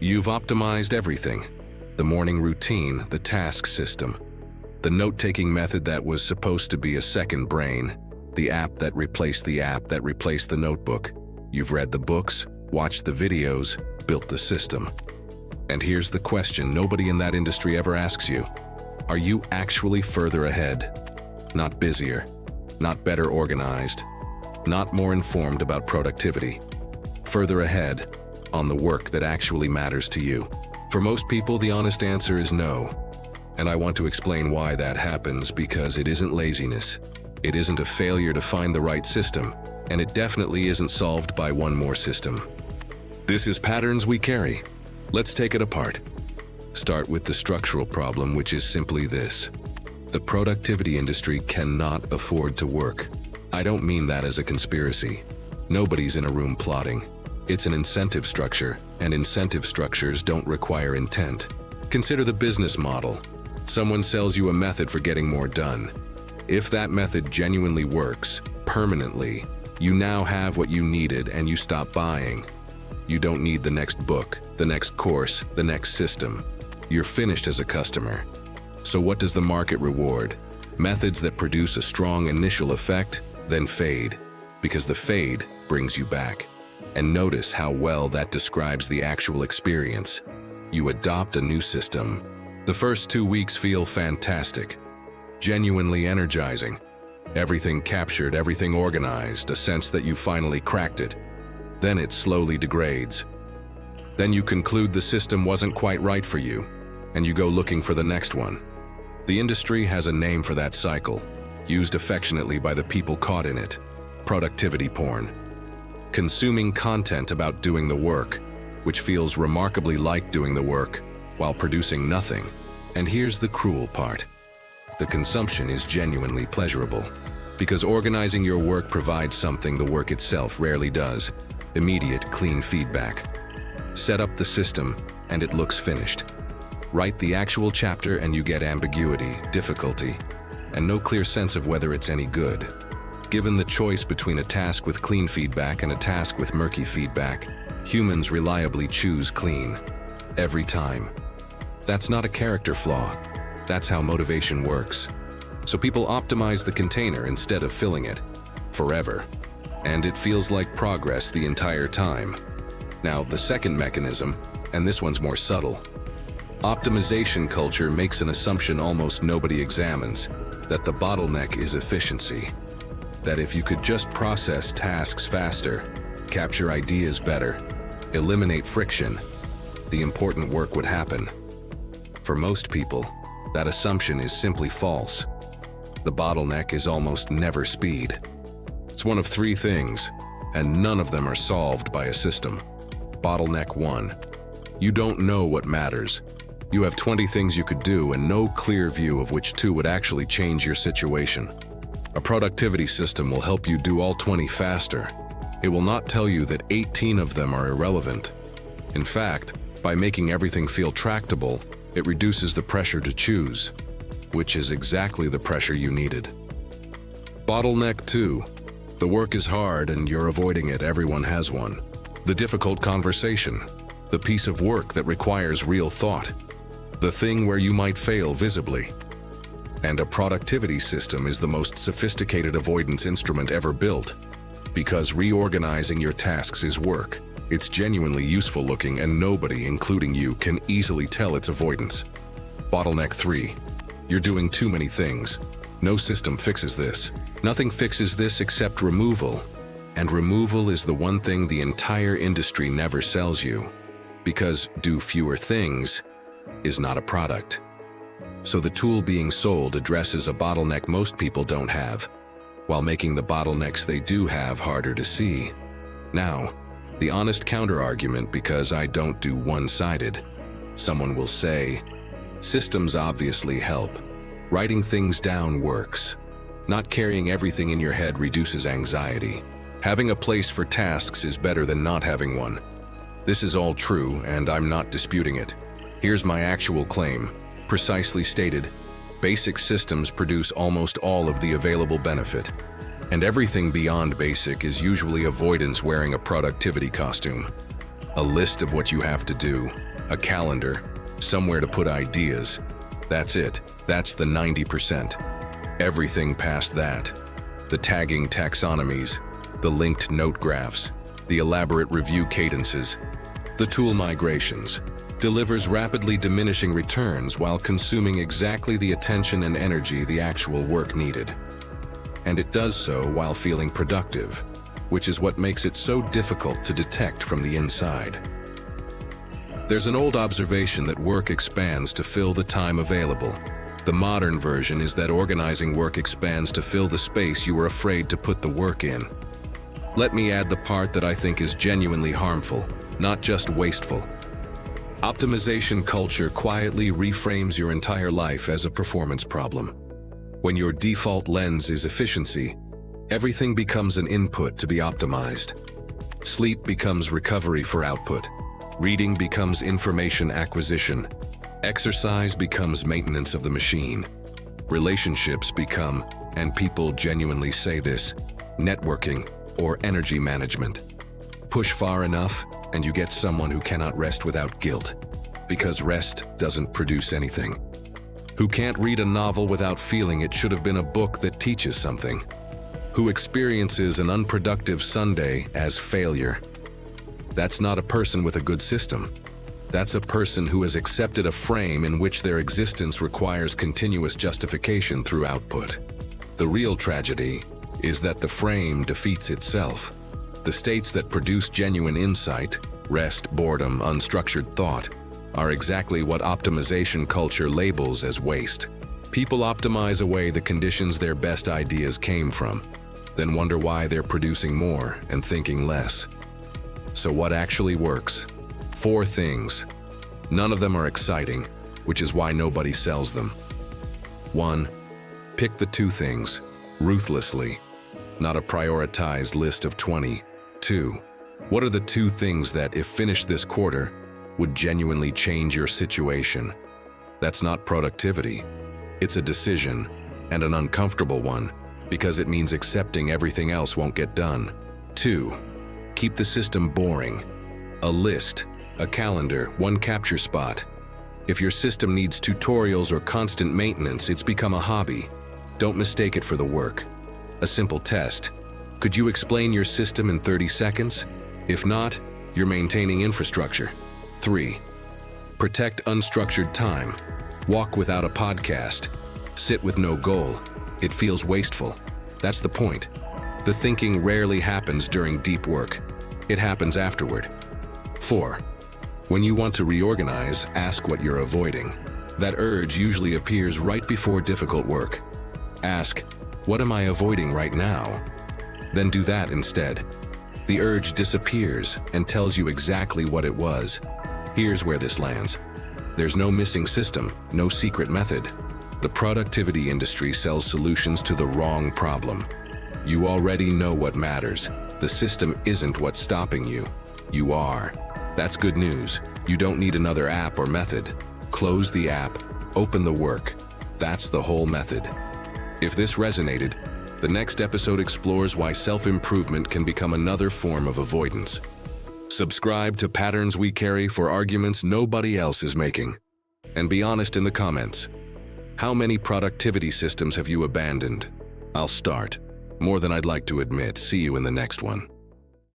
You've optimized everything. The morning routine, the task system, the note-taking method that was supposed to be a second brain, the app that replaced the notebook. You've read the books, watched the videos, built the system. And here's the question nobody in that industry ever asks you. Are you actually further ahead? Not busier, not better organized, not more informed about productivity. Further ahead on the work that actually matters to you. For most people, the honest answer is no. And I want to explain why that happens, because it isn't laziness. It isn't a failure to find the right system, and it definitely isn't solved by one more system. This is patterns we carry. Let's take it apart. Start with the structural problem, which is simply this. The productivity industry cannot afford to work. I don't mean that as a conspiracy. Nobody's in a room plotting. It's an incentive structure, and incentive structures don't require intent. Consider the business model. Someone sells you a method for getting more done. If that method genuinely works, permanently, you now have what you needed and you stop buying. You don't need the next book, the next course, the next system. You're finished as a customer. So what does the market reward? Methods that produce a strong initial effect, then fade, because the fade brings you back. And notice how well that describes the actual experience. You adopt a new system. The first 2 weeks feel fantastic, genuinely energizing. Everything captured, everything organized, a sense that you finally cracked it. Then it slowly degrades. Then you conclude the system wasn't quite right for you, and you go looking for the next one. The industry has a name for that cycle, used affectionately by the people caught in it: productivity porn. Consuming content about doing the work, which feels remarkably like doing the work, while producing nothing. And here's the cruel part. The consumption is genuinely pleasurable, because organizing your work provides something the work itself rarely does: immediate, clean feedback. Set up the system, and it looks finished. Write the actual chapter and you get ambiguity, difficulty, and no clear sense of whether it's any good. Given the choice between a task with clean feedback and a task with murky feedback, humans reliably choose clean. Every time. That's not a character flaw. That's how motivation works. So people optimize the container instead of filling it. Forever. And it feels like progress the entire time. Now, the second mechanism, and this one's more subtle. Optimization culture makes an assumption almost nobody examines, that the bottleneck is efficiency. That if you could just process tasks faster, capture ideas better, eliminate friction, the important work would happen. For most people, that assumption is simply false. The bottleneck is almost never speed. It's one of 3 things, and none of them are solved by a system. Bottleneck 1. You don't know what matters. You have 20 things you could do and no clear view of which 2 would actually change your situation. A productivity system will help you do all 20 faster. It will not tell you that 18 of them are irrelevant. In fact, by making everything feel tractable, it reduces the pressure to choose, which is exactly the pressure you needed. Bottleneck 2. The work is hard and you're avoiding it. Everyone has one. The difficult conversation. The piece of work that requires real thought. The thing where you might fail visibly. And a productivity system is the most sophisticated avoidance instrument ever built. Because reorganizing your tasks is work. It's genuinely useful looking, and nobody, including you, can easily tell it's avoidance. Bottleneck 3. You're doing too many things. No system fixes this. Nothing fixes this except removal. And removal is the one thing the entire industry never sells you. Because do fewer things is not a product. So the tool being sold addresses a bottleneck most people don't have, while making the bottlenecks they do have harder to see. Now, the honest counter-argument, because I don't do one-sided. Someone will say, systems obviously help. Writing things down works. Not carrying everything in your head reduces anxiety. Having a place for tasks is better than not having one. This is all true, and I'm not disputing it. Here's my actual claim. Precisely stated, basic systems produce almost all of the available benefit. And everything beyond basic is usually avoidance wearing a productivity costume. A list of what you have to do, a calendar, somewhere to put ideas. That's it. That's the 90%. Everything past that, the tagging taxonomies, the linked note graphs, the elaborate review cadences, the tool migrations, delivers rapidly diminishing returns while consuming exactly the attention and energy the actual work needed. And it does so while feeling productive, which is what makes it so difficult to detect from the inside. There's an old observation that work expands to fill the time available. The modern version is that organizing work expands to fill the space you were afraid to put the work in. Let me add the part that I think is genuinely harmful, not just wasteful. Optimization culture quietly reframes your entire life as a performance problem. When your default lens is efficiency, everything becomes an input to be optimized. Sleep becomes recovery for output. Reading becomes information acquisition. Exercise becomes maintenance of the machine. Relationships become, and people genuinely say this, networking or energy management. Push far enough, and you get someone who cannot rest without guilt, because rest doesn't produce anything. Who can't read a novel without feeling it should have been a book that teaches something. Who experiences an unproductive Sunday as failure. That's not a person with a good system. That's a person who has accepted a frame in which their existence requires continuous justification through output. The real tragedy is that the frame defeats itself. The states that produce genuine insight, rest, boredom, unstructured thought, are exactly what optimization culture labels as waste. People optimize away the conditions their best ideas came from, then wonder why they're producing more and thinking less. So what actually works? 4 things. None of them are exciting, which is why nobody sells them. 1. Pick the 2 things, ruthlessly, not a prioritized list of 20. 2. What are the 2 things that, if finished this quarter, would genuinely change your situation? That's not productivity. It's a decision, and an uncomfortable one, because it means accepting everything else won't get done. 2. Keep the system boring. A list, a calendar, one capture spot. If your system needs tutorials or constant maintenance, it's become a hobby. Don't mistake it for the work. A simple test. Could you explain your system in 30 seconds? If not, you're maintaining infrastructure. 3. Protect unstructured time. Walk without a podcast. Sit with no goal. It feels wasteful. That's the point. The thinking rarely happens during deep work. It happens afterward. 4. When you want to reorganize, ask what you're avoiding. That urge usually appears right before difficult work. Ask, what am I avoiding right now? Then do that instead. The urge disappears and tells you exactly what it was. Here's where this lands. There's no missing system, no secret method. The productivity industry sells solutions to the wrong problem. You already know what matters. The system isn't what's stopping you. You are. That's good news. You don't need another app or method. Close the app, open the work. That's the whole method. If this resonated, the next episode explores why self-improvement can become another form of avoidance. Subscribe to Patterns We Carry for arguments nobody else is making. And be honest in the comments. How many productivity systems have you abandoned? I'll start. More than I'd like to admit. See you in the next one.